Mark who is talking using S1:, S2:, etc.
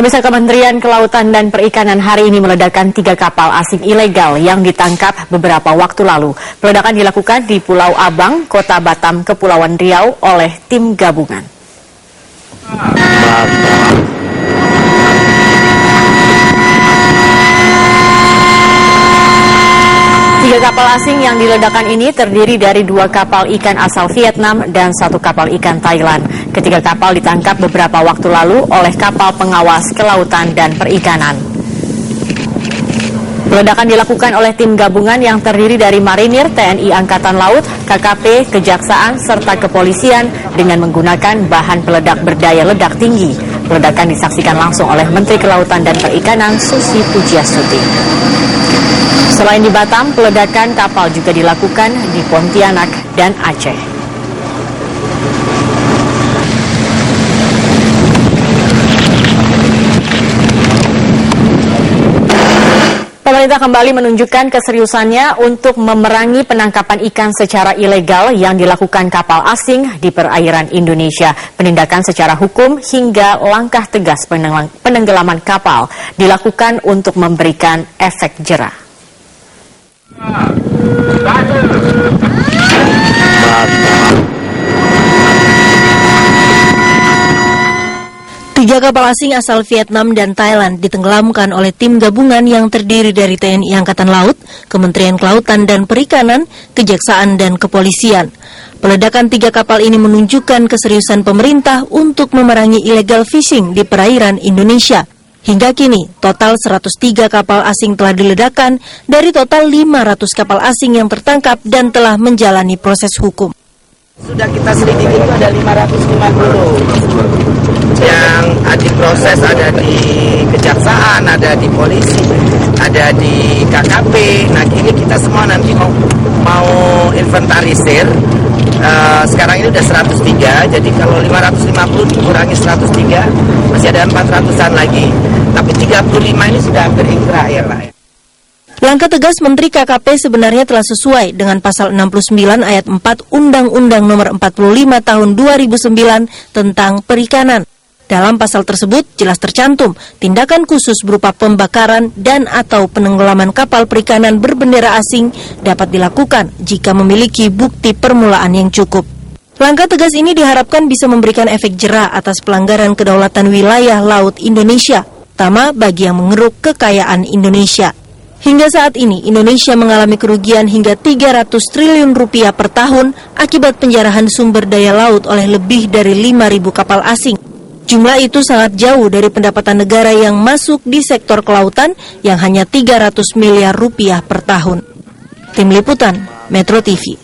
S1: Pemirsa, Kementerian Kelautan dan Perikanan hari ini meledakkan 3 kapal asing ilegal yang ditangkap beberapa waktu lalu. Peledakan dilakukan di Pulau Abang, Kota Batam, Kepulauan Riau oleh tim gabungan. 3 kapal asing yang diledakkan ini terdiri dari 2 kapal ikan asal Vietnam dan 1 kapal ikan Thailand. Ketiga kapal ditangkap beberapa waktu lalu oleh kapal pengawas kelautan dan perikanan. Peledakan dilakukan oleh tim gabungan yang terdiri dari Marinir, TNI Angkatan Laut, KKP, Kejaksaan, serta Kepolisian dengan menggunakan bahan peledak berdaya ledak tinggi. Peledakan disaksikan langsung oleh Menteri Kelautan dan Perikanan Susi Pujiastuti. Selain di Batam, peledakan kapal juga dilakukan di Pontianak dan Aceh. Pemerintah kembali menunjukkan keseriusannya untuk memerangi penangkapan ikan secara ilegal yang dilakukan kapal asing di perairan Indonesia. Penindakan secara hukum hingga langkah tegas penenggelaman kapal dilakukan untuk memberikan efek jera.
S2: 3 kapal asing asal Vietnam dan Thailand ditenggelamkan oleh tim gabungan yang terdiri dari TNI Angkatan Laut, Kementerian Kelautan dan Perikanan, Kejaksaan dan Kepolisian. Peledakan 3 kapal ini menunjukkan keseriusan pemerintah untuk memerangi illegal fishing di perairan Indonesia. Hingga kini, total 103 kapal asing telah diledakkan dari total 500 kapal asing yang tertangkap dan telah menjalani proses hukum.
S3: Sudah kita selidiki itu ada 550 yang diproses, ada di Kejaksaan, ada di polisi, ada di KKP. Nah ini kita semua nanti mau inventarisir. Sekarang ini udah 103, jadi kalau 550 dikurangi 103 masih ada 400-an lagi. Tapi 35 ini sudah hampir terakhir lah.
S2: Langkah tegas Menteri KKP sebenarnya telah sesuai dengan pasal 69 ayat 4 Undang-Undang Nomor 45 Tahun 2009 tentang Perikanan. Dalam pasal tersebut jelas tercantum tindakan khusus berupa pembakaran dan atau penenggelaman kapal perikanan berbendera asing dapat dilakukan jika memiliki bukti permulaan yang cukup. Langkah tegas ini diharapkan bisa memberikan efek jera atas pelanggaran kedaulatan wilayah laut Indonesia, terutama bagi yang mengeruk kekayaan Indonesia. Hingga saat ini, Indonesia mengalami kerugian hingga 300 triliun rupiah per tahun akibat penjarahan sumber daya laut oleh lebih dari 5.000 kapal asing. Jumlah itu sangat jauh dari pendapatan negara yang masuk di sektor kelautan yang hanya 300 miliar rupiah per tahun. Tim Liputan, Metro TV.